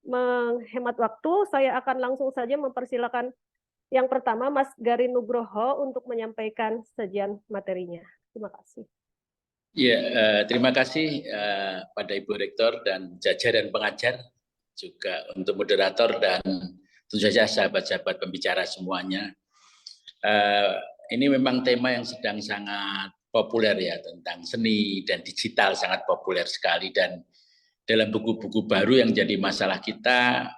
menghemat waktu, saya akan langsung saja mempersilakan yang pertama Mas Garin Nugroho untuk menyampaikan sajian materinya. Terima kasih. Ya, terima kasih pada Ibu Rektor dan jajaran pengajar, juga untuk moderator dan tentu saja sahabat-sahabat pembicara semuanya. Ini memang tema yang sedang sangat populer ya, tentang seni dan digital sangat populer sekali, dan dalam buku-buku baru yang jadi masalah kita,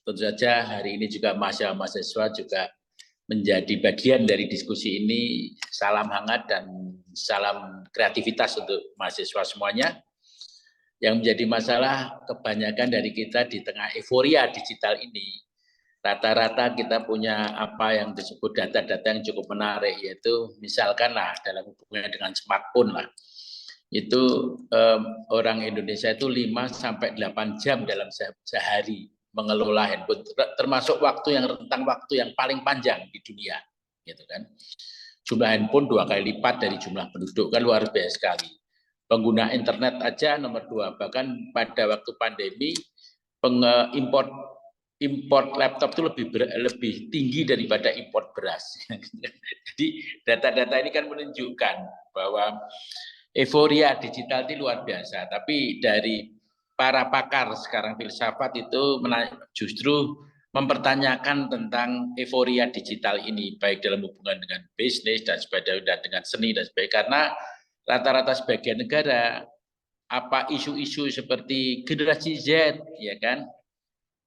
tentu saja hari ini juga mahasiswa juga menjadi bagian dari diskusi ini. Salam hangat dan salam kreativitas untuk mahasiswa semuanya. Yang menjadi masalah kebanyakan dari kita di tengah euforia digital ini, rata-rata kita punya apa yang disebut data-data yang cukup menarik, yaitu misalkan lah dalam hubungannya dengan smartphone lah, itu orang Indonesia itu 5-8 jam dalam sehari mengelola handphone, termasuk waktu yang rentang waktu yang paling panjang di dunia, gitu kan. Jumlah handphone 2 kali lipat dari jumlah penduduk, kan luar biasa sekali. Pengguna internet aja nomor 2, bahkan pada waktu pandemi import laptop itu lebih tinggi daripada import beras. Jadi data-data ini kan menunjukkan bahwa euforia digital itu luar biasa, tapi dari para pakar sekarang filsafat itu justru mempertanyakan tentang euforia digital ini, baik dalam hubungan dengan bisnis dan sebagainya, dengan seni dan sebagainya, karena rata-rata sebagian negara apa isu-isu seperti generasi Z, ya kan,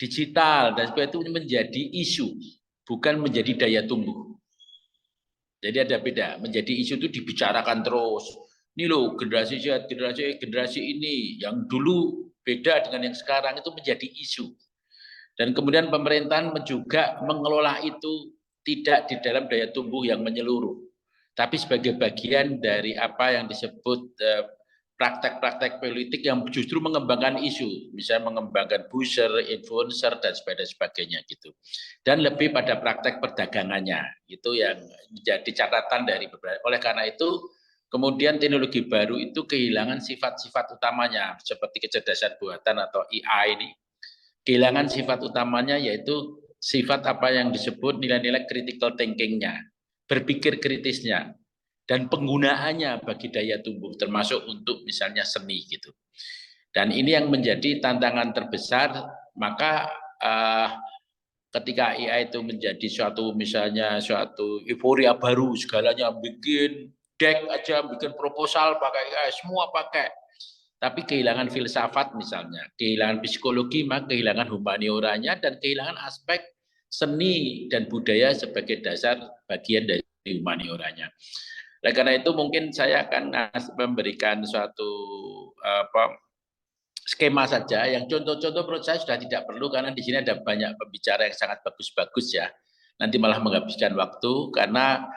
digital dan sebagainya itu menjadi isu, bukan menjadi daya tumbuh. Jadi ada beda, menjadi isu itu dibicarakan terus. Ini loh generasi Z, generasi ini yang dulu beda dengan yang sekarang, itu menjadi isu. Dan kemudian pemerintahan juga mengelola itu tidak di dalam daya tumbuh yang menyeluruh, tapi sebagai bagian dari apa yang disebut praktek-praktek politik yang justru mengembangkan isu, misalnya mengembangkan buzzer, influencer dan sebagainya gitu. Dan lebih pada praktek perdagangannya, itu yang menjadi catatan dari beberapa. Oleh karena itu, kemudian teknologi baru itu kehilangan sifat-sifat utamanya, seperti kecerdasan buatan atau AI ini. Kehilangan sifat utamanya, yaitu sifat apa yang disebut nilai-nilai critical thinking-nya, berpikir kritisnya, dan penggunaannya bagi daya tumbuh, termasuk untuk misalnya seni gitu. Dan ini yang menjadi tantangan terbesar. Maka ketika AI itu menjadi suatu misalnya suatu euforia baru, segalanya bikin deck aja, bikin proposal pakai AI, semua pakai. Tapi kehilangan filsafat misalnya, kehilangan psikologi, maka kehilangan humanioranya dan kehilangan aspek seni dan budaya sebagai dasar bagian dari humanioranya. Oleh karena itu mungkin saya akan memberikan suatu skema saja, yang contoh-contoh menurut saya sudah tidak perlu karena di sini ada banyak pembicara yang sangat bagus-bagus ya. Nanti malah menghabiskan waktu, karena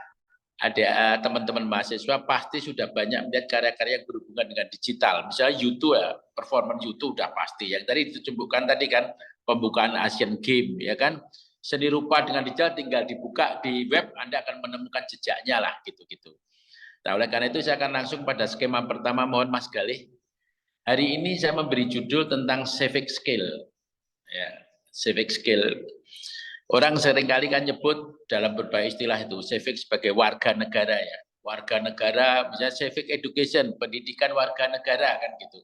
ada teman-teman mahasiswa pasti sudah banyak melihat karya-karya yang berhubungan dengan digital. Misalnya YouTube ya, performance YouTube udah pasti. Yang tadi disebutkan tadi kan, pembukaan Asian Games ya kan, seni rupa dengan digital tinggal dibuka di web, Anda akan menemukan jejaknya lah gitu-gitu. Nah, oleh karena itu saya akan langsung pada skema pertama, mohon Mas Galih. Hari ini saya memberi judul tentang civic skill. Ya, civic skill. Orang seringkali kan nyebut dalam berbagai istilah itu civic sebagai warga negara ya. Warga negara, misalnya civic education, pendidikan warga negara kan gitu.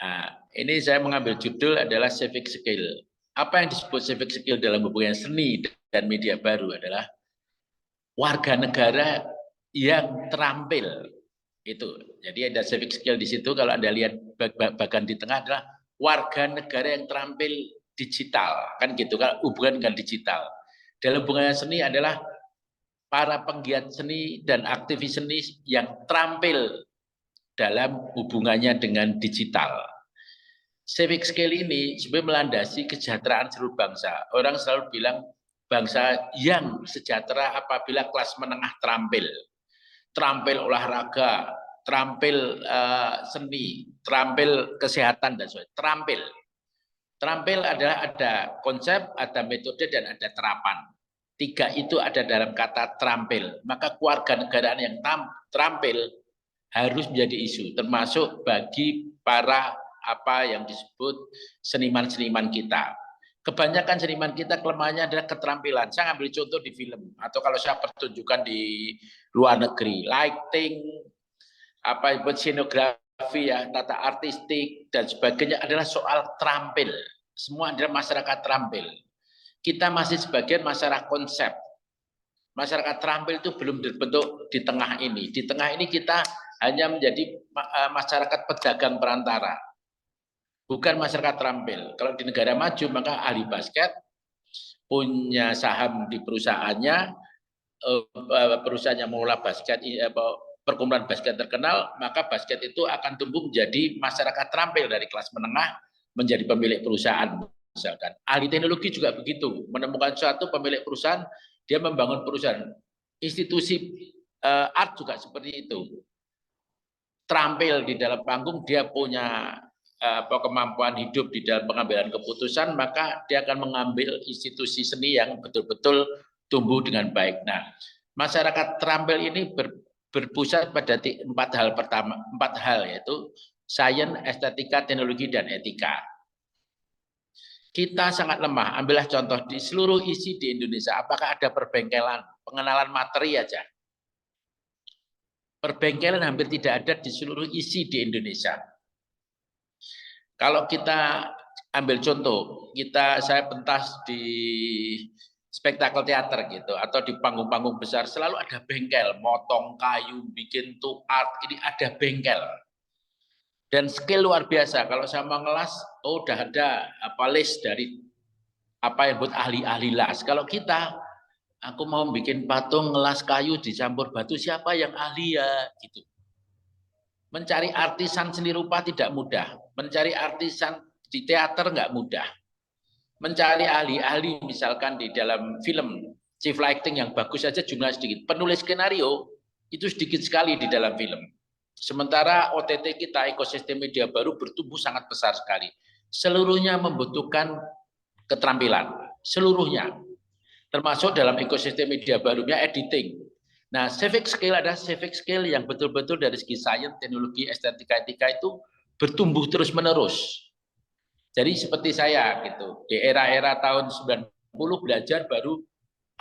Nah, ini saya mengambil judul adalah civic skill. Apa yang disebut civic skill dalam hubungan seni dan media baru adalah warga negara yang terampil. Itu. Jadi ada civic skill di situ, kalau Anda lihat bagian di tengah adalah warga negara yang terampil digital, kan gitu kan, hubungan dengan digital. Dalam hubungan seni adalah para penggiat seni dan aktivis seni yang terampil dalam hubungannya dengan digital. Civic skill ini sebenarnya melandasi kesejahteraan seluruh bangsa. Orang selalu bilang bangsa yang sejahtera apabila kelas menengah terampil. Terampil olahraga, terampil seni, terampil kesehatan dan sebagainya. Terampil. Terampil adalah ada konsep, ada metode, dan ada terapan. 3 itu ada dalam kata terampil. Maka kewarganegaraan yang terampil harus menjadi isu, termasuk bagi para apa yang disebut seniman-seniman kita. Kebanyakan seniman kita kelemahannya adalah keterampilan. Saya ambil contoh di film atau kalau saya pertunjukan di luar negeri, lighting, apa itu scenografi ya, tata artistik dan sebagainya adalah soal terampil. Semua adalah masyarakat terampil. Kita masih sebagian masyarakat konsep. Masyarakat terampil itu belum terbentuk di tengah ini. Di tengah ini kita hanya menjadi masyarakat pedagang perantara. Bukan masyarakat terampil. Kalau di negara maju maka ahli basket punya saham di perusahaannya, perusahaannya mengelola basket, perkumpulan basket terkenal, maka basket itu akan tumbuh menjadi masyarakat terampil dari kelas menengah menjadi pemilik perusahaan. Misalkan ahli teknologi juga begitu, menemukan suatu pemilik perusahaan, dia membangun perusahaan. Institusi art juga seperti itu. Terampil di dalam panggung, dia punya kemampuan hidup di dalam pengambilan keputusan, maka dia akan mengambil institusi seni yang betul-betul tumbuh dengan baik. Nah, masyarakat terampil ini berpusat pada empat hal yaitu sains, estetika, teknologi, dan etika. Kita sangat lemah. Ambillah contoh di seluruh isi di Indonesia, apakah ada perbengkelan, pengenalan materi aja. Perbengkelan hampir tidak ada di seluruh isi di Indonesia. Kalau kita ambil contoh, saya pentas di spektakel teater gitu, atau di panggung-panggung besar, selalu ada bengkel, motong kayu, bikin art, ini ada bengkel. Dan skill luar biasa, kalau saya mau ngelas, udah ada list dari apa yang buat ahli-ahli las. Kalau kita, aku mau bikin patung ngelas kayu dicampur batu, siapa yang ahli ya? Gitu. Mencari artisan seni rupa tidak mudah. Mencari artisan di teater nggak mudah. Mencari ahli-ahli misalkan di dalam film, chief lighting yang bagus saja jumlahnya sedikit. Penulis skenario itu sedikit sekali di dalam film. Sementara OTT kita, ekosistem media baru bertumbuh sangat besar sekali. Seluruhnya membutuhkan keterampilan. Seluruhnya. Termasuk dalam ekosistem media barunya editing. Nah, civic skill adalah civic skill yang betul-betul dari segi sains, teknologi, estetika, etika itu bertumbuh terus-menerus. Jadi seperti saya gitu, di era-era tahun 90 belajar baru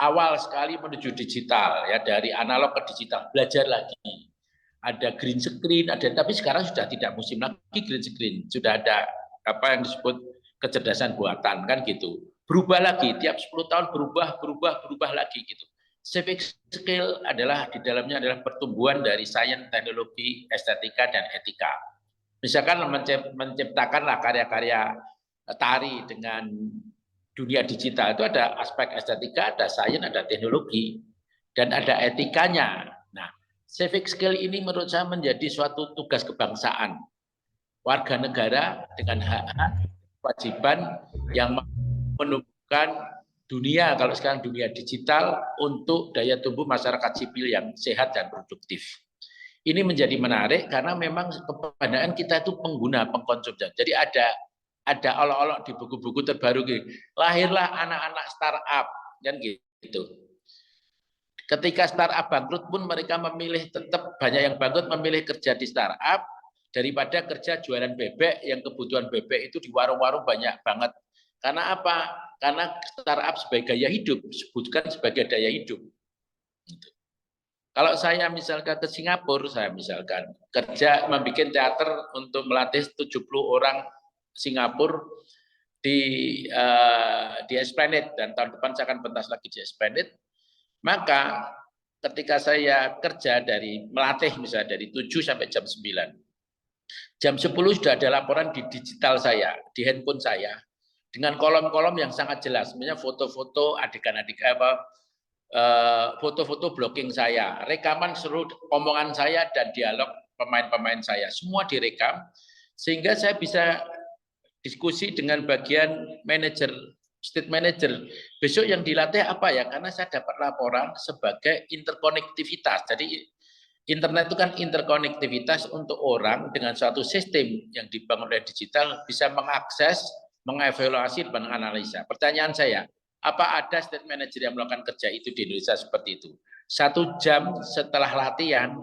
awal sekali menuju digital ya, dari analog ke digital, belajar lagi. Ada green screen, tapi sekarang sudah tidak musim lagi green screen, sudah ada apa yang disebut kecerdasan buatan kan gitu. Berubah lagi, tiap 10 tahun berubah lagi gitu. Civic skill adalah di dalamnya adalah pertumbuhan dari sains, teknologi, estetika, dan etika. Misalkan menciptakanlah karya-karya tari dengan dunia digital, itu ada aspek estetika, ada sains, ada teknologi, dan ada etikanya. Nah, civic skill ini menurut saya menjadi suatu tugas kebangsaan. Warga negara dengan hak-hak, kewajiban yang menumbuhkan dunia, kalau sekarang dunia digital, untuk daya tumbuh masyarakat sipil yang sehat dan produktif. Ini menjadi menarik karena memang kebanyakan kita itu pengguna, pengkonsumsi. Jadi ada olok-olok di buku-buku terbaru gitu. Lahirlah anak-anak startup kan gitu. Ketika startup bangkrut pun mereka memilih, tetap banyak yang bangkrut memilih kerja di startup daripada kerja jualan bebek yang kebutuhan bebek itu di warung-warung banyak banget. Karena apa? Karena startup sebagai gaya hidup, sebutkan sebagai daya hidup. Kalau saya misalkan ke Singapura, saya misalkan kerja membuat teater untuk melatih 70 orang Singapura di Esplanade, dan tahun depan saya akan pentas lagi di Esplanade. Maka ketika saya kerja dari melatih misalnya dari 7 sampai jam 9. Jam 10 sudah ada laporan di digital saya, di handphone saya, dengan kolom-kolom yang sangat jelas, sebenarnya foto-foto adegan-adegan foto-foto blocking saya, rekaman seluruh omongan saya dan dialog pemain-pemain saya, semua direkam, sehingga saya bisa diskusi dengan bagian manajer, state manager. Besok yang dilatih apa ya? Karena saya dapat laporan sebagai interkonektivitas. Jadi internet itu kan interkonektivitas untuk orang dengan suatu sistem yang dibangun oleh digital bisa mengakses, mengevaluasi, dan menganalisa. Pertanyaan saya, apa ada state manager yang melakukan kerja itu di Indonesia seperti itu? 1 jam setelah latihan,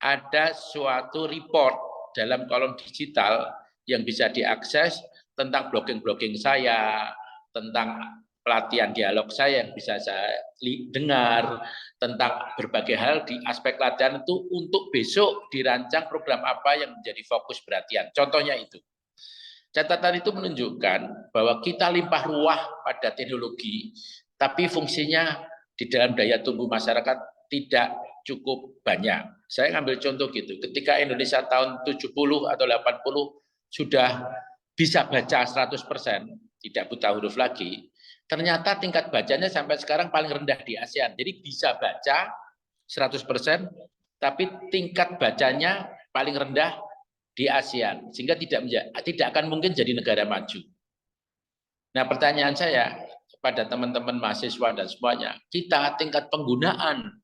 ada suatu report dalam kolom digital yang bisa diakses tentang blogging-blogging saya, tentang pelatihan dialog saya yang bisa saya dengar, tentang berbagai hal di aspek latihan itu untuk besok dirancang program apa yang menjadi fokus perhatian. Contohnya itu. Catatan itu menunjukkan bahwa kita limpah ruah pada teknologi, tapi fungsinya di dalam daya tumbuh masyarakat tidak cukup banyak. Saya ngambil contoh gitu, ketika Indonesia tahun 70 atau 80 sudah bisa baca 100%, tidak buta huruf lagi, ternyata tingkat bacanya sampai sekarang paling rendah di ASEAN. Jadi bisa baca 100%, tapi tingkat bacanya paling rendah di ASEAN, sehingga tidak akan mungkin jadi negara maju. Nah, pertanyaan saya kepada teman-teman mahasiswa dan semuanya, kita tingkat penggunaan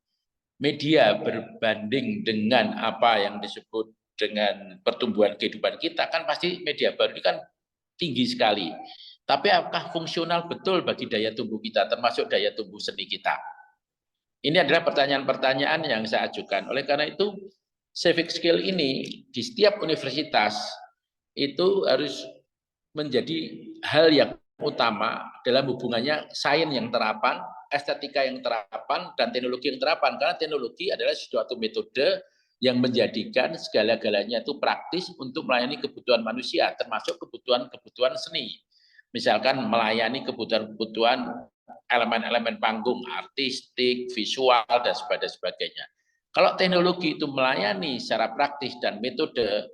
media berbanding dengan apa yang disebut dengan pertumbuhan kehidupan kita, kan pasti media baru ini kan tinggi sekali. Tapi apakah fungsional betul bagi daya tumbuh kita, termasuk daya tumbuh seni kita? Ini adalah pertanyaan-pertanyaan yang saya ajukan. Oleh karena itu, civic skill ini di setiap universitas itu harus menjadi hal yang utama dalam hubungannya sains yang terapan, estetika yang terapan, dan teknologi yang terapan. Karena teknologi adalah suatu metode yang menjadikan segala-galanya itu praktis untuk melayani kebutuhan manusia, termasuk kebutuhan-kebutuhan seni. Misalkan melayani kebutuhan-kebutuhan elemen-elemen panggung, artistik, visual, dan sebagainya. Kalau teknologi itu melayani secara praktis dan metode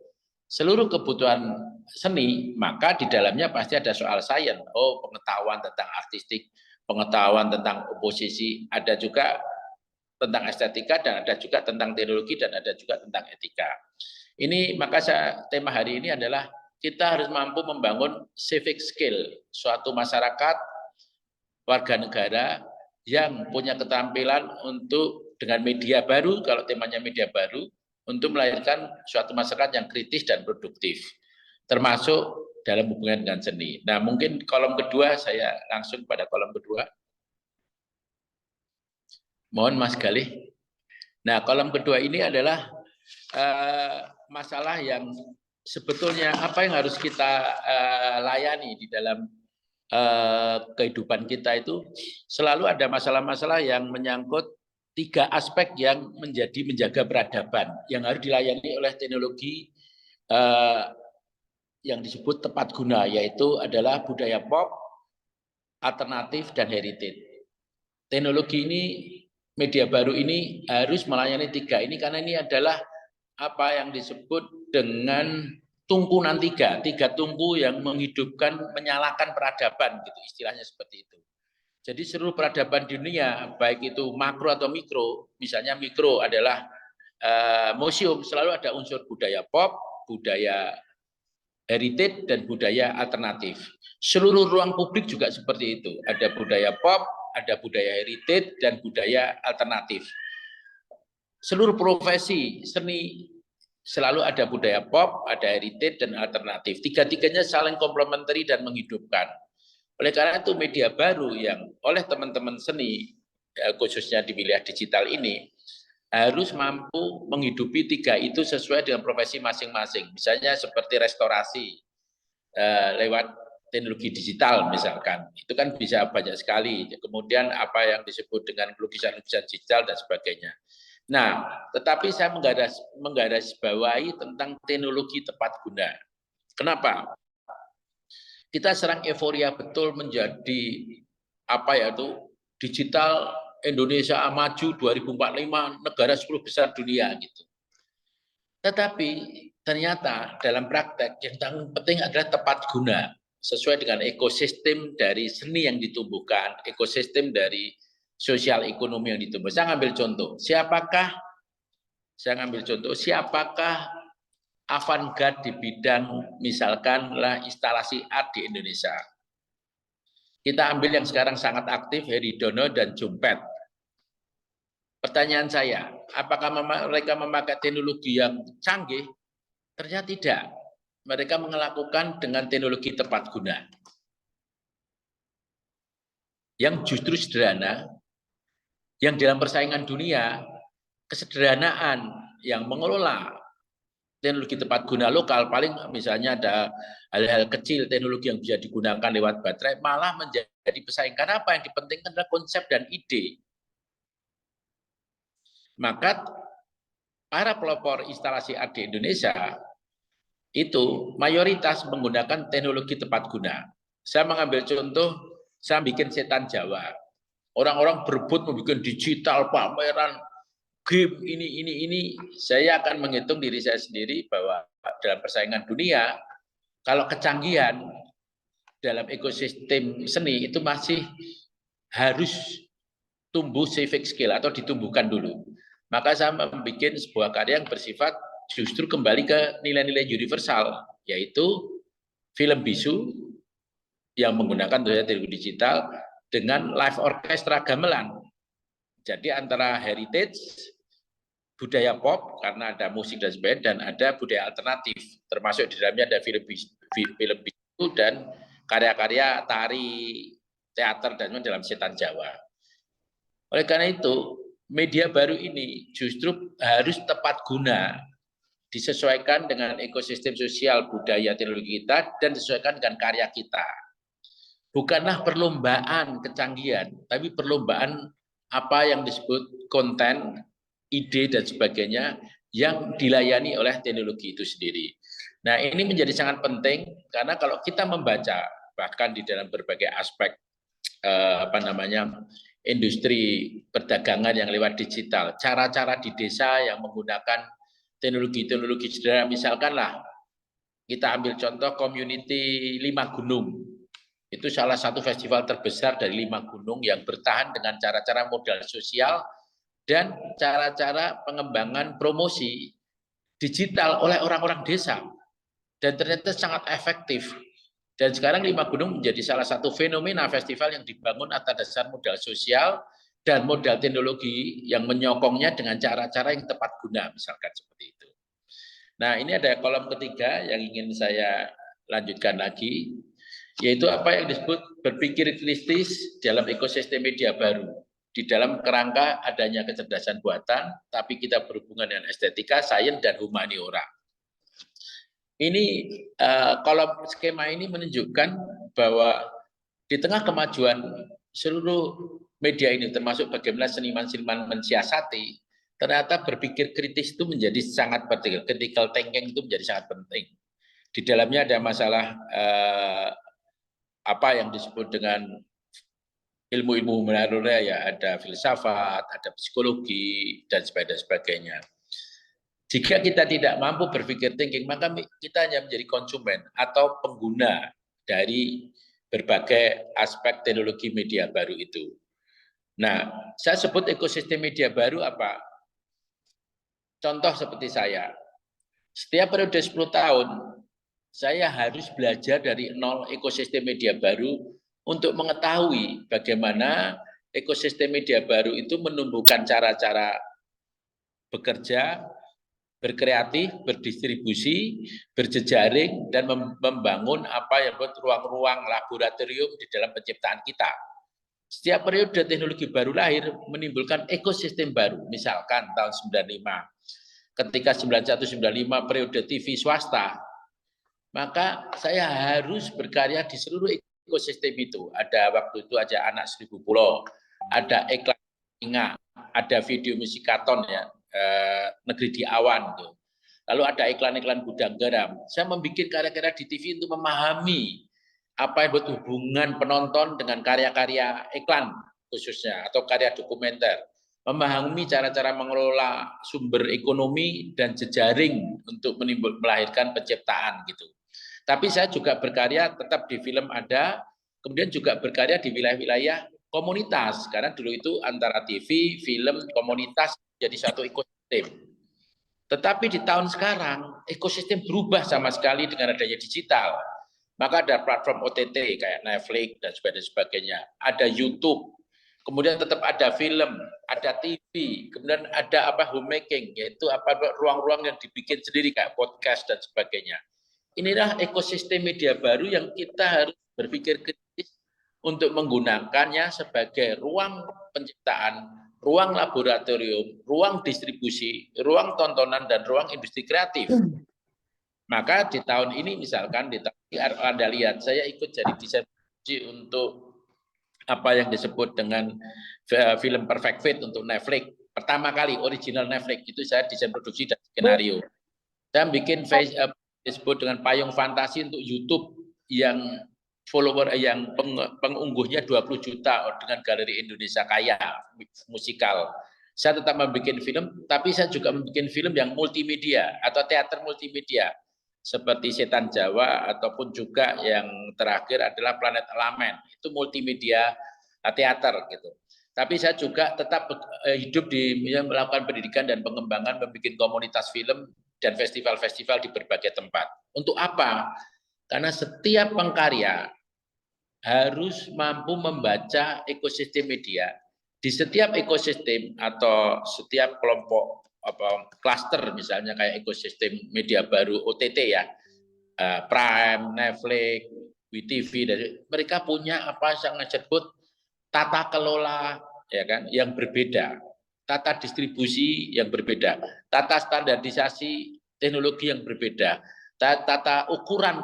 seluruh kebutuhan seni, maka di dalamnya pasti ada soal sains. Oh, pengetahuan tentang artistik, pengetahuan tentang oposisi, ada juga tentang estetika, dan ada juga tentang teknologi, dan ada juga tentang etika. Ini maka tema hari ini adalah kita harus mampu membangun civic skill suatu masyarakat warga negara yang punya keterampilan untuk dengan media baru, kalau temanya media baru, untuk melahirkan suatu masyarakat yang kritis dan produktif, termasuk dalam hubungan dengan seni. Nah, mungkin kolom kedua, saya langsung pada kolom kedua. Mohon Mas Galih. Nah, kolom kedua ini adalah masalah yang sebetulnya apa yang harus kita layani di dalam kehidupan kita itu selalu ada masalah-masalah yang menyangkut tiga aspek yang menjaga peradaban yang harus dilayani oleh teknologi yang disebut tepat guna, yaitu adalah budaya pop, alternatif, dan heritage. Teknologi ini, media baru ini harus melayani tiga ini karena ini adalah apa yang disebut dengan tumpunan tiga tumpu yang menghidupkan, menyalakan peradaban, gitu istilahnya seperti itu. Jadi seluruh peradaban dunia, baik itu makro atau mikro, misalnya mikro adalah museum, selalu ada unsur budaya pop, budaya heritage, dan budaya alternatif. Seluruh ruang publik juga seperti itu, ada budaya pop, ada budaya heritage, dan budaya alternatif. Seluruh profesi seni selalu ada budaya pop, ada heritage, dan alternatif. Tiga-tiganya saling komplementari dan menghidupkan. Oleh karena itu media baru yang oleh teman-teman seni, khususnya di wilayah digital ini, harus mampu menghidupi tiga itu sesuai dengan profesi masing-masing. Misalnya seperti restorasi lewat teknologi digital misalkan, itu kan bisa banyak sekali. Kemudian apa yang disebut dengan lukisan-lukisan digital dan sebagainya. Nah, tetapi saya menggarisbawahi tentang teknologi tepat guna. Kenapa? Kita serang euforia betul menjadi apa ya itu digital Indonesia maju 2045 negara 10 besar dunia gitu. Tetapi ternyata dalam praktek yang paling penting adalah tepat guna sesuai dengan ekosistem dari seni yang ditumbuhkan, ekosistem dari sosial ekonomi yang ditumbuh. Saya ngambil contoh, siapakah avant-garde di bidang misalkanlah instalasi art di Indonesia. Kita ambil yang sekarang sangat aktif, Heri Dono dan Jumpet. Pertanyaan saya, apakah mereka memakai teknologi yang canggih? Ternyata tidak. Mereka melakukan dengan teknologi tepat guna. Yang justru sederhana, yang dalam persaingan dunia, kesederhanaan yang mengelola teknologi tepat guna lokal, paling misalnya ada hal-hal kecil teknologi yang bisa digunakan lewat baterai, malah menjadi pesaing. Karena apa yang dipentingkan adalah konsep dan ide. Maka para pelopor instalasi AD Indonesia itu mayoritas menggunakan teknologi tepat guna. Saya mengambil contoh, saya bikin setan Jawa. Orang-orang berebut membuat digital, pameran, game ini. Saya akan menghitung diri saya sendiri bahwa dalam persaingan dunia, kalau kecanggihan dalam ekosistem seni itu masih harus tumbuh civic skill atau ditumbuhkan dulu. Maka saya membuat sebuah karya yang bersifat justru kembali ke nilai-nilai universal, yaitu film bisu yang menggunakan teknologi digital dengan live orchestra gamelan. Jadi antara heritage, budaya pop karena ada musik dan sebagainya, dan ada budaya alternatif, termasuk di dalamnya ada film bisu dan karya-karya tari, teater dan dalam setan Jawa. Oleh karena itu, media baru ini justru harus tepat guna, disesuaikan dengan ekosistem sosial, budaya, teknologi kita, dan disesuaikan dengan karya kita. Bukanlah perlombaan kecanggihan, tapi perlombaan apa yang disebut konten, ide, dan sebagainya yang dilayani oleh teknologi itu sendiri. Nah, ini menjadi sangat penting, karena kalau kita membaca, bahkan di dalam berbagai aspek industri perdagangan yang lewat digital, cara-cara di desa yang menggunakan teknologi sederhana, misalkanlah kita ambil contoh community 5 Gunung, itu salah satu festival terbesar dari 5 gunung yang bertahan dengan cara-cara modal sosial dan cara-cara pengembangan promosi digital oleh orang-orang desa, dan ternyata sangat efektif. Dan sekarang 5 gunung menjadi salah satu fenomena festival yang dibangun atas dasar modal sosial dan modal teknologi yang menyokongnya dengan cara-cara yang tepat guna, misalkan seperti itu. Nah, ini ada kolom ketiga yang ingin saya lanjutkan lagi, yaitu apa yang disebut berpikir kritis dalam ekosistem media baru. Di dalam kerangka adanya kecerdasan buatan, tapi kita berhubungan dengan estetika, sains, dan humaniora. Ini kolom skema ini menunjukkan bahwa di tengah kemajuan seluruh media ini, termasuk bagaimana seniman-seniman mensiasati, ternyata berpikir kritis itu menjadi sangat penting. Critical thinking itu menjadi sangat penting. Di dalamnya ada masalah apa yang disebut dengan ilmu-ilmu humaniora, ya ada filsafat, ada psikologi, dan sebagainya. Jika kita tidak mampu berpikir thinking, maka kita hanya menjadi konsumen atau pengguna dari berbagai aspek teknologi media baru itu. Nah, saya sebut ekosistem media baru apa? Contoh seperti saya, setiap periode 10 tahun, saya harus belajar dari nol ekosistem media baru untuk mengetahui bagaimana ekosistem media baru itu menumbuhkan cara-cara bekerja, berkreatif, berdistribusi, berjejaring, dan membangun apa yang buat ruang-ruang laboratorium di dalam penciptaan kita. Setiap periode teknologi baru lahir menimbulkan ekosistem baru. Misalkan tahun 95, ketika 91-95 periode TV swasta, maka saya harus berkarya di seluruh ekosistem itu. Ada waktu itu aja Anak Seribu Pulau, ada iklan Inga, ada video musikaton ya, Negeri di Awan tuh. Lalu ada iklan-iklan gudang garam. Saya membuat karya-karya di TV untuk memahami apa yang berhubungan penonton dengan karya-karya iklan khususnya atau karya dokumenter. Memahami cara-cara mengelola sumber ekonomi dan jejaring untuk melahirkan penciptaan gitu. Tapi saya juga berkarya tetap di film ada, kemudian juga berkarya di wilayah-wilayah komunitas. Karena dulu itu antara TV, film, komunitas jadi satu ekosistem. Tetapi di tahun sekarang, ekosistem berubah sama sekali dengan adanya digital. Maka ada platform OTT kayak Netflix dan sebagainya. Ada YouTube, kemudian tetap ada film, ada TV, kemudian ada homemaking, yaitu ruang-ruang yang dibikin sendiri kayak podcast dan sebagainya. Inilah ekosistem media baru yang kita harus berpikir kritis untuk menggunakannya sebagai ruang penciptaan, ruang laboratorium, ruang distribusi, ruang tontonan, dan ruang industri kreatif. Maka di tahun ini misalkan di tahun Anda lihat saya ikut jadi desain produksi untuk apa yang disebut dengan film Perfect Fit untuk Netflix. Pertama kali original Netflix itu saya desain produksi dan skenario. Saya bikin disebut dengan payung fantasi untuk YouTube yang follower yang pengungguhnya 20 juta dengan Galeri Indonesia Kaya musikal. Saya tetap membuat film, tapi saya juga membuat film yang multimedia atau teater multimedia seperti Setan Jawa ataupun juga yang terakhir adalah Planet Elemen. Itu multimedia teater gitu. Tapi saya juga tetap hidup di melakukan pendidikan dan pengembangan, membuat komunitas film dan festival-festival di berbagai tempat. Untuk apa? Karena setiap pengkarya harus mampu membaca ekosistem media. Di setiap ekosistem atau setiap kelompok klaster misalnya kayak ekosistem media baru OTT ya, Prime, Netflix, WeTV, mereka punya apa yang disebut tata kelola ya kan yang berbeda, tata distribusi yang berbeda, tata standarisasi teknologi yang berbeda, tata ukuran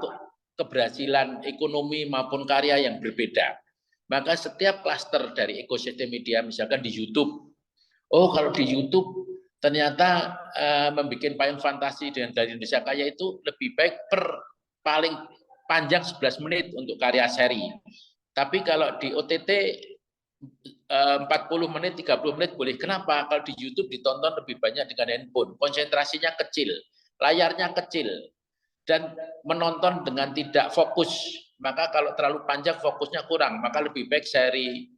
keberhasilan ekonomi maupun karya yang berbeda. Maka setiap klaster dari ekosistem media, misalkan di YouTube, oh kalau di YouTube ternyata membuat payung fantasi dengan Galeri Indonesia Kaya itu lebih baik paling panjang 11 menit untuk karya seri. Tapi kalau di OTT 40 menit, 30 menit boleh. Kenapa? Kalau di YouTube ditonton lebih banyak dengan handphone. Konsentrasinya kecil, layarnya kecil, dan menonton dengan tidak fokus. Maka kalau terlalu panjang fokusnya kurang, maka lebih baik seri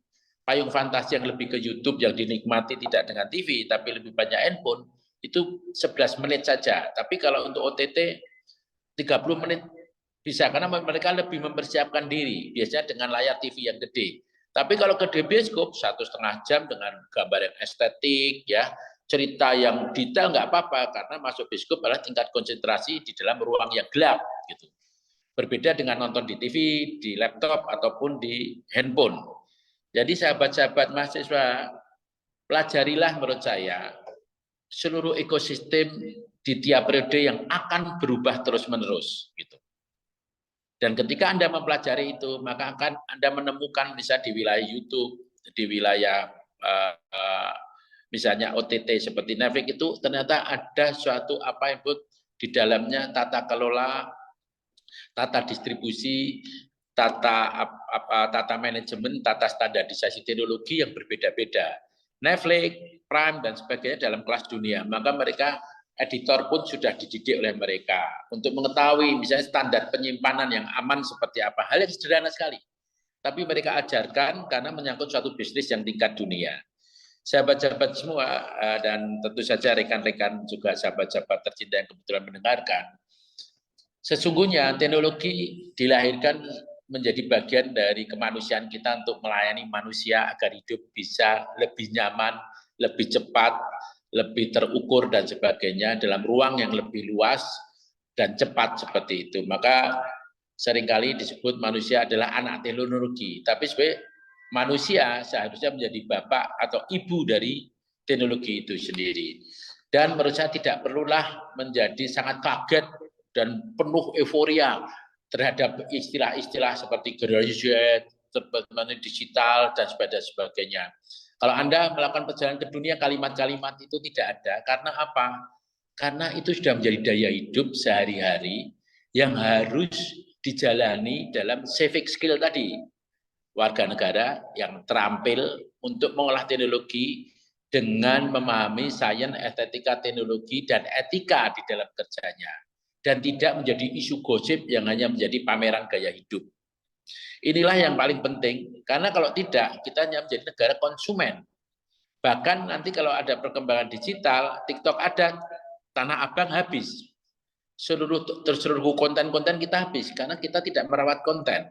payung fantasi yang lebih ke YouTube yang dinikmati tidak dengan TV tapi lebih banyak handphone itu 11 menit saja. Tapi kalau untuk OTT 30 menit bisa karena mereka lebih mempersiapkan diri biasanya dengan layar TV yang gede. Tapi kalau ke bioskop 1,5 jam dengan gambar yang estetik ya, cerita yang detail nggak apa-apa karena masuk bioskop adalah tingkat konsentrasi di dalam ruang yang gelap gitu. Berbeda dengan nonton di TV, di laptop ataupun di handphone. Jadi sahabat-sahabat mahasiswa, pelajarilah menurut saya seluruh ekosistem di tiap periode yang akan berubah terus-menerus gitu. Dan ketika Anda mempelajari itu, maka akan Anda menemukan bisa di wilayah YouTube, di wilayah misalnya OTT seperti Netflix itu ternyata ada suatu apa yang di dalamnya tata kelola, tata distribusi, tata manajemen, tata standarisasi teknologi yang berbeda-beda. Netflix, Prime dan sebagainya dalam kelas dunia, maka mereka editor pun sudah dididik oleh mereka untuk mengetahui misalnya standar penyimpanan yang aman seperti apa. Hal yang sederhana sekali. Tapi mereka ajarkan karena menyangkut suatu bisnis yang tingkat dunia. Sahabat-sahabat semua dan tentu saja rekan-rekan juga sahabat-sahabat tercinta yang kebetulan mendengarkan. Sesungguhnya teknologi dilahirkan menjadi bagian dari kemanusiaan kita untuk melayani manusia agar hidup bisa lebih nyaman, lebih cepat, lebih terukur dan sebagainya dalam ruang yang lebih luas dan cepat seperti itu. Maka seringkali disebut manusia adalah anak teknologi, tapi sebenarnya manusia seharusnya menjadi bapak atau ibu dari teknologi itu sendiri. Dan menurut saya tidak perlulah menjadi sangat kaget dan penuh euforia terhadap istilah-istilah seperti graduate, terbang digital dan sebagainya. Kalau Anda melakukan perjalanan ke dunia, kalimat-kalimat itu tidak ada. Karena apa? Karena itu sudah menjadi daya hidup sehari-hari yang harus dijalani dalam civic skill tadi. Warga negara yang terampil untuk mengolah teknologi dengan memahami sains, estetika teknologi, dan etika di dalam kerjanya. Dan tidak menjadi isu gosip yang hanya menjadi pameran gaya hidup. Inilah yang paling penting, karena kalau tidak, kita hanya menjadi negara konsumen. Bahkan nanti kalau ada perkembangan digital, TikTok ada, Tanah Abang habis. Seluruh konten-konten kita habis, karena kita tidak merawat konten.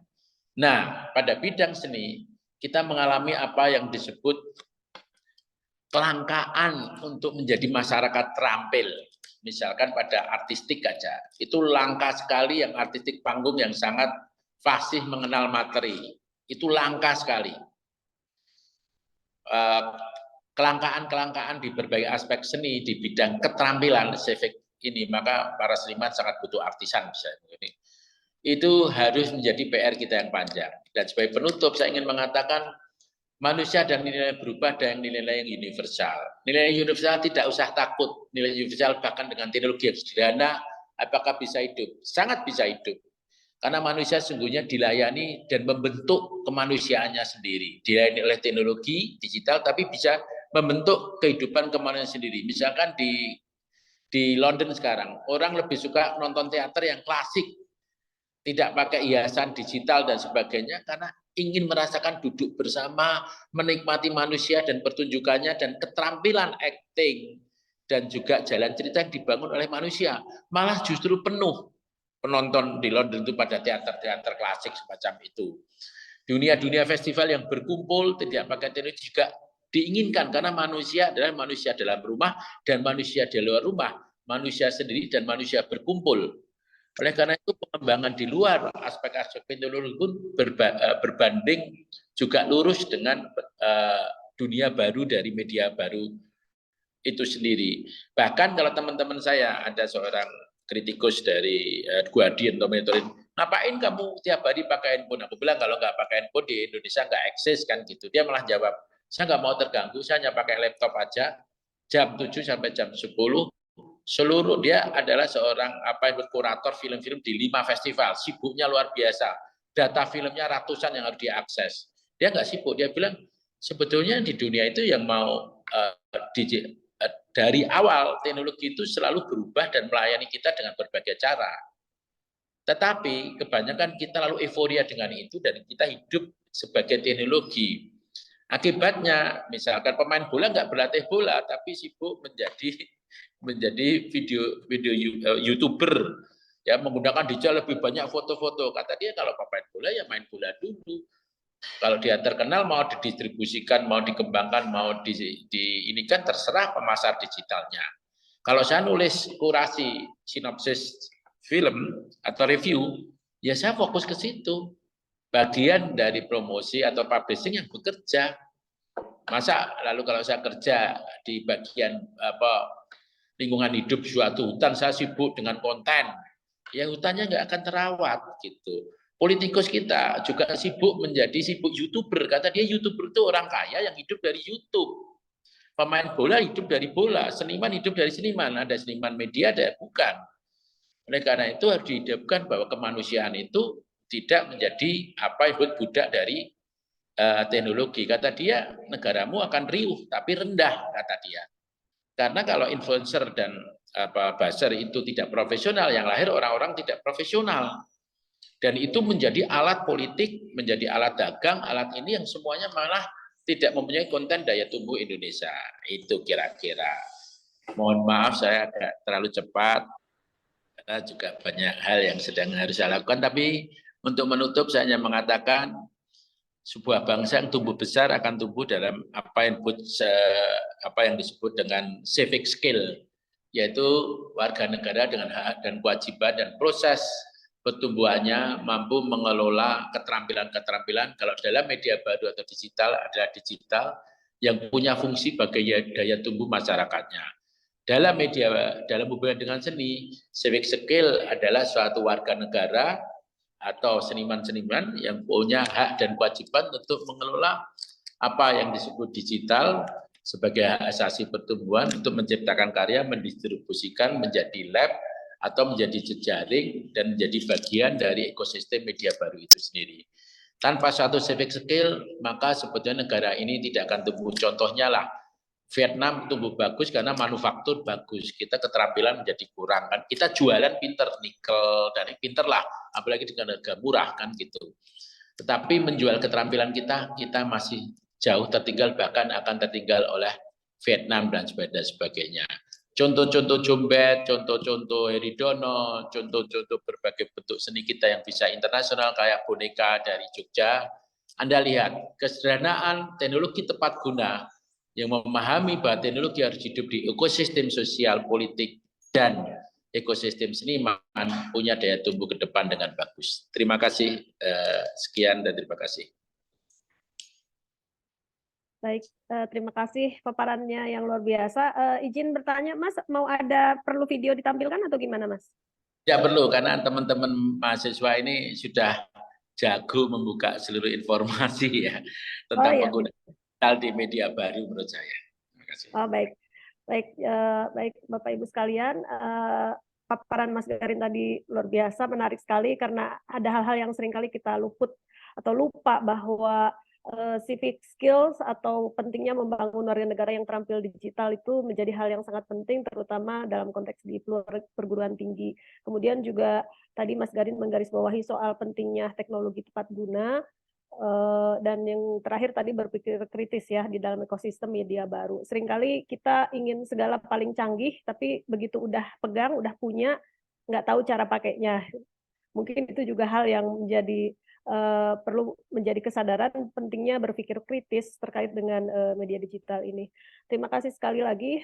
Nah, pada bidang seni, kita mengalami apa yang disebut kelangkaan untuk menjadi masyarakat terampil. Misalkan pada artistik aja, itu langka sekali yang artistik panggung yang sangat fasih mengenal materi. Itu langka sekali. Kelangkaan-kelangkaan di berbagai aspek seni di bidang keterampilan, civic ini, maka para seniman sangat butuh artisan misalnya. Itu harus menjadi PR kita yang panjang. Dan sebagai penutup saya ingin mengatakan manusia dan nilai berubah dan nilai yang universal. Nilai universal tidak usah takut. Nilai universal bahkan dengan teknologi yang sederhana, apakah bisa hidup? Sangat bisa hidup. Karena manusia sesungguhnya dilayani dan membentuk kemanusiaannya sendiri. Dilayani oleh teknologi digital, tapi bisa membentuk kehidupan kemanusiaan sendiri. Misalkan di London sekarang, orang lebih suka nonton teater yang klasik, tidak pakai hiasan digital dan sebagainya, karena ingin merasakan duduk bersama, menikmati manusia dan pertunjukannya, dan keterampilan acting, dan juga jalan cerita yang dibangun oleh manusia. Malah justru penuh penonton di London itu pada teater-teater klasik semacam itu. Dunia-dunia festival yang berkumpul, tidak pakai teknologi juga diinginkan, karena manusia adalah manusia dalam rumah dan manusia di luar rumah, manusia sendiri dan manusia berkumpul. Oleh karena itu pengembangan di luar aspek-aspek teknologi pun berbanding juga lurus dengan dunia baru dari media baru itu sendiri. Bahkan kalau teman-teman saya ada seorang kritikus dari Guardian atau monitoring, ngapain kamu tiap hari pakai handphone? Aku bilang kalau nggak pakai handphone di Indonesia nggak eksis kan gitu. Dia malah jawab, saya nggak mau terganggu, saya hanya pakai laptop aja, jam 7 sampai jam 10, seluruh dia adalah seorang kurator film-film di 5 festival, sibuknya luar biasa, data filmnya ratusan yang harus diakses. Dia nggak sibuk, dia bilang sebetulnya di dunia itu yang mau dari awal teknologi itu selalu berubah dan melayani kita dengan berbagai cara. Tetapi kebanyakan kita lalu euforia dengan itu dan kita hidup sebagai teknologi. Akibatnya misalkan pemain bola nggak berlatih bola tapi sibuk menjadi video YouTuber, ya, menggunakan digital lebih banyak foto-foto. Kata dia kalau pemain bola ya main bola dulu. Kalau dia terkenal mau didistribusikan, mau dikembangkan, mau ini kan terserah pemasar digitalnya. Kalau saya nulis kurasi sinopsis film atau review, ya saya fokus ke situ. Bagian dari promosi atau publishing yang bekerja. Masa lalu kalau saya kerja di bagian lingkungan hidup suatu hutan, saya sibuk dengan konten, ya hutannya nggak akan terawat gitu. Politikus kita juga sibuk YouTuber, kata dia YouTuber itu orang kaya yang hidup dari YouTube. Pemain bola hidup dari bola, seniman hidup dari seniman, ada seniman media, ada bukan. Oleh karena itu harus dihidupkan bahwa kemanusiaan itu tidak menjadi budak dari teknologi. Kata dia, negaramu akan riuh tapi rendah, kata dia. Karena kalau influencer dan buzzer itu tidak profesional, yang lahir orang-orang tidak profesional. Dan itu menjadi alat politik, menjadi alat dagang, alat ini yang semuanya malah tidak mempunyai konten daya tumbuh Indonesia. Itu kira-kira. Mohon maaf saya agak terlalu cepat, karena juga banyak hal yang sedang harus saya lakukan. Tapi untuk menutup saya hanya mengatakan, sebuah bangsa yang tumbuh besar akan tumbuh dalam apa yang disebut dengan civic skill, yaitu warga negara dengan hak dan kewajiban dan proses pertumbuhannya mampu mengelola keterampilan-keterampilan. Kalau dalam media baru atau digital adalah digital yang punya fungsi sebagai daya tumbuh masyarakatnya. Dalam hubungan dengan seni, civic skill adalah suatu warga negara atau seniman-seniman yang punya hak dan kewajiban untuk mengelola apa yang disebut digital sebagai hak asasi pertumbuhan untuk menciptakan karya, mendistribusikan menjadi lab atau menjadi jejaring dan menjadi bagian dari ekosistem media baru itu sendiri. Tanpa suatu civic skill, maka sebetulnya negara ini tidak akan tumbuh. Contohnya lah, Vietnam tumbuh bagus karena manufaktur bagus. Kita keterampilan menjadi kurang kan. Kita jualan pinter, nikel dan pinter lah, apalagi dengan harga murah kan gitu. Tetapi menjual keterampilan kita masih jauh tertinggal, bahkan akan tertinggal oleh Vietnam dan sebagainya. Contoh-contoh Jombet, contoh-contoh Heridono, contoh-contoh berbagai bentuk seni kita yang bisa internasional kayak boneka dari Jogja. Anda lihat kesederhanaan teknologi tepat guna yang memahami bahwa teknologi harus hidup di ekosistem sosial, politik, dan ekosistem seniman punya daya tumbuh ke depan dengan bagus. Terima kasih, sekian dan terima kasih. Baik, terima kasih paparannya yang luar biasa. Izin bertanya, Mas, mau ada perlu video ditampilkan atau gimana, Mas? Ya perlu, karena teman-teman mahasiswa ini sudah jago membuka seluruh informasi ya Oh tentang ya, penggunaan digital di media baru menurut saya. Terima kasih. oh baik, baik, baik, Bapak Ibu sekalian. Paparan Mas Garin tadi luar biasa, menarik sekali karena ada hal-hal yang seringkali kita luput atau lupa bahwa civic skills atau pentingnya membangun warga negara yang terampil digital itu menjadi hal yang sangat penting, terutama dalam konteks di perguruan tinggi. Kemudian juga tadi Mas Garin menggarisbawahi soal pentingnya teknologi tepat guna, dan yang terakhir tadi berpikir kritis ya di dalam ekosistem media baru. Seringkali kita ingin segala paling canggih, tapi begitu udah pegang, udah punya, nggak tahu cara pakainya. Mungkin itu juga hal yang menjadi perlu menjadi kesadaran pentingnya berpikir kritis terkait dengan media digital ini. Terima kasih sekali lagi,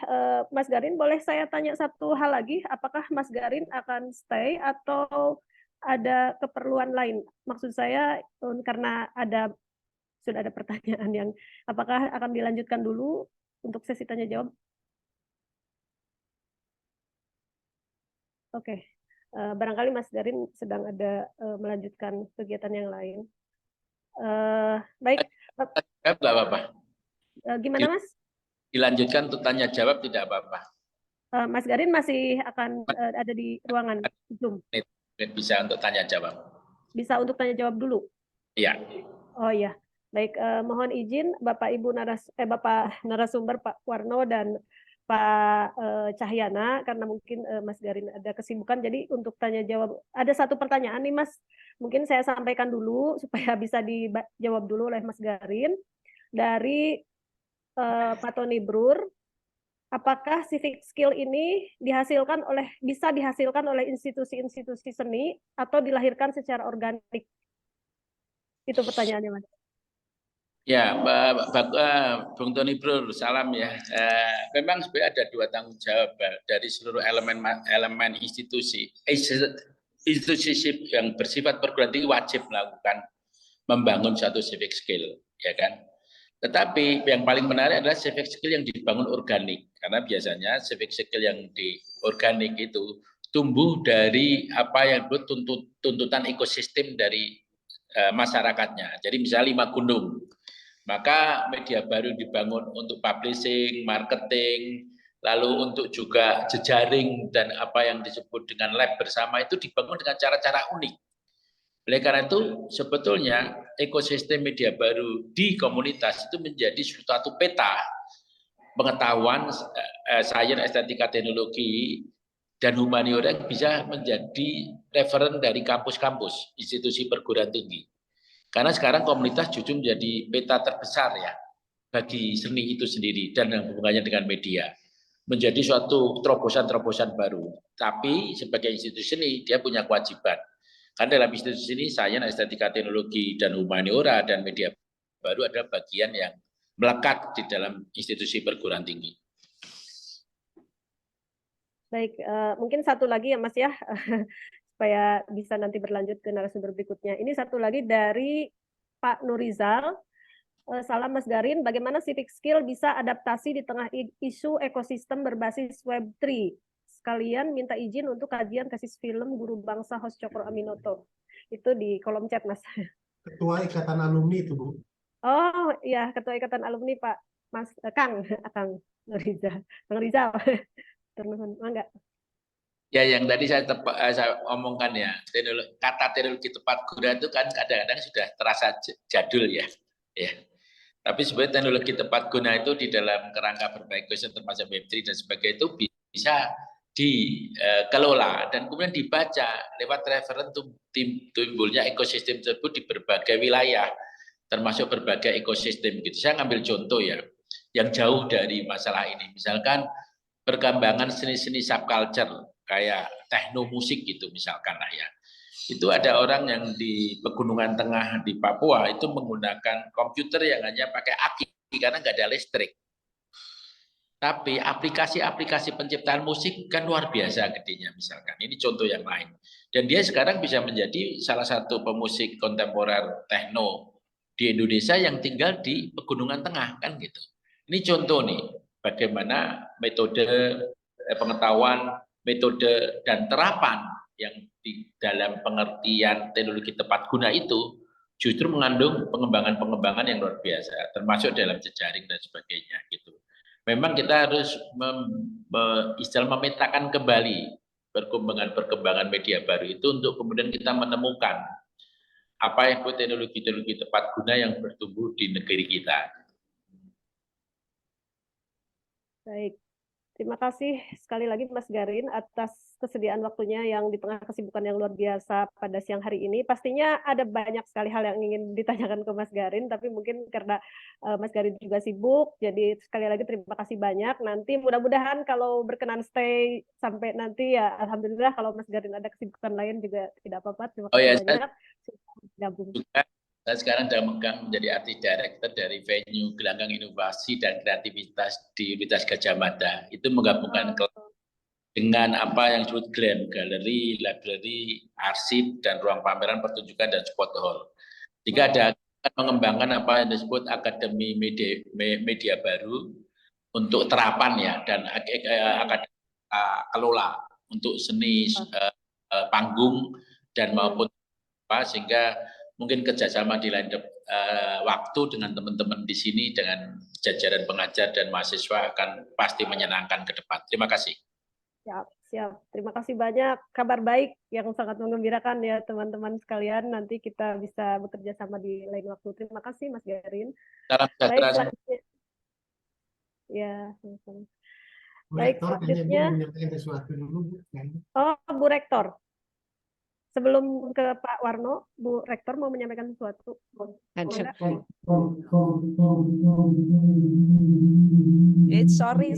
Mas Garin. Boleh saya tanya satu hal lagi? Apakah Mas Garin akan stay atau ada keperluan lain? Maksud saya karena sudah ada pertanyaan yang apakah akan dilanjutkan dulu untuk sesi tanya jawab? Oke. Barangkali Mas Garin sedang ada melanjutkan kegiatan yang lain. Baik, Nggak apa-apa. gimana Mas? Dilanjutkan untuk tanya jawab tidak apa-apa. Mas Garin masih akan ada di ruangan Zoom. Bisa untuk tanya jawab. Bisa untuk tanya jawab dulu? Iya. Oh iya. Baik, mohon izin Bapak Ibu Bapak narasumber Pak Warno dan Pak Cahyana, karena mungkin Mas Garin ada kesibukan, jadi untuk tanya jawab ada satu pertanyaan nih Mas, mungkin saya sampaikan dulu supaya bisa dijawab dulu oleh Mas Garin dari Pak Tony Brur. Apakah civic skill ini bisa dihasilkan oleh institusi-institusi seni atau dilahirkan secara organik? Itu pertanyaannya Mas. Ya, Bung Tony Bro, salam ya. Memang sebenarnya ada dua tanggung jawab dari seluruh elemen institusi. Institusi yang bersifat perguruan tinggi wajib melakukan membangun satu civic skill, ya kan. Tetapi yang paling menarik adalah civic skill yang dibangun organik, karena biasanya civic skill yang di organik itu tumbuh dari apa yang disebut tuntutan ekosistem dari masyarakatnya. Jadi misalnya 5 gunung, maka media baru dibangun untuk publishing, marketing, lalu untuk juga jejaring dan apa yang disebut dengan lab bersama itu dibangun dengan cara-cara unik. Oleh karena itu sebetulnya ekosistem media baru di komunitas itu menjadi suatu peta pengetahuan sains, estetika, teknologi, dan humaniora yang bisa menjadi referen dari kampus-kampus, institusi perguruan tinggi. Karena sekarang komunitas jujur menjadi peta terbesar ya bagi seni itu sendiri dan yang hubungannya dengan media. Menjadi suatu terobosan-terobosan baru. Tapi sebagai institusi seni dia punya kewajiban. Karena dalam institusi ini sains, estetika, teknologi, dan humaniora dan media baru adalah bagian yang melekat di dalam institusi perguruan tinggi. Baik, mungkin satu lagi ya Mas ya, supaya bisa nanti berlanjut ke narasumber berikutnya. Ini satu lagi dari Pak Nurizal. Salam Mas Garin, bagaimana civic skill bisa adaptasi di tengah isu ekosistem berbasis Web3? Sekalian minta izin untuk kajian tesis film Guru Bangsa Hos Cokro Aminoto. Itu di kolom chat Mas. Ketua Ikatan Alumni itu, Bu. Oh iya, Ketua Ikatan Alumni Pak Mas Kang Rizal. Kang Rizal. Enggak. Ya, yang tadi saya omongkan ya, kata teknologi tepat guna itu kan kadang-kadang sudah terasa jadul ya. Tapi sebenarnya teknologi tepat guna itu di dalam kerangka berbagai ekosistem termasuk Web3 dan sebagainya itu bisa dikelola dan kemudian dibaca lewat referen timbulnya ekosistem tersebut di berbagai wilayah, termasuk berbagai ekosistem gitu. Saya ngambil contoh ya, yang jauh dari masalah ini. Misalkan perkembangan seni-seni subculture kayak tekno musik gitu misalkan lah ya. Itu ada orang yang di Pegunungan Tengah di Papua itu menggunakan komputer yang hanya pakai aki karena nggak ada listrik. Tapi aplikasi-aplikasi penciptaan musik kan luar biasa gedenya misalkan. Ini contoh yang lain. Dan dia sekarang bisa menjadi salah satu pemusik kontemporer techno di Indonesia yang tinggal di Pegunungan Tengah kan gitu. Ini contoh nih bagaimana metode pengetahuan, metode dan terapan yang di dalam pengertian teknologi tepat guna itu justru mengandung pengembangan-pengembangan yang luar biasa, termasuk dalam jejaring dan sebagainya gitu. Memang kita harus istilah memetakan kembali perkembangan-perkembangan media baru itu untuk kemudian kita menemukan apa yang teknologi-teknologi tepat guna yang bertumbuh di negeri kita. Baik. Terima kasih sekali lagi Mas Garin atas kesediaan waktunya yang di tengah kesibukan yang luar biasa pada siang hari ini. Pastinya ada banyak sekali hal yang ingin ditanyakan ke Mas Garin, tapi mungkin karena Mas Garin juga sibuk, jadi sekali lagi terima kasih banyak. Nanti mudah-mudahan kalau berkenan stay sampai nanti ya, alhamdulillah. Kalau Mas Garin ada kesibukan lain juga tidak apa-apa. Terima kasih banyak. Juga saya sekarang sudah megang menjadi artis director dari venue Gelanggang Inovasi dan Kreativitas di Universitas Gadjah Mada. Itu menggabungkan dengan apa yang disebut galeri, library, arsip, dan ruang pameran, pertunjukan, dan spot hall. Jika ada mengembangkan apa yang disebut akademi media baru untuk terapan ya, dan akademi kelola untuk seni panggung dan maupun apa, sehingga mungkin kerjasama di lain waktu dengan teman-teman di sini, dengan jajaran pengajar dan mahasiswa akan pasti menyenangkan ke depan. Terima kasih. Siap. Terima kasih banyak. Kabar baik yang sangat menggembirakan ya teman-teman sekalian. Nanti kita bisa bekerja sama di lain waktu. Terima kasih Mas Garin. Salam sejahtera. Ya, sama-sama. Baik, selanjutnya. menyampaikan sesuatu dulu, Bu. Oh, Bu Rektor. Sebelum ke Pak Warno, Bu Rektor mau menyampaikan sesuatu. Sorry.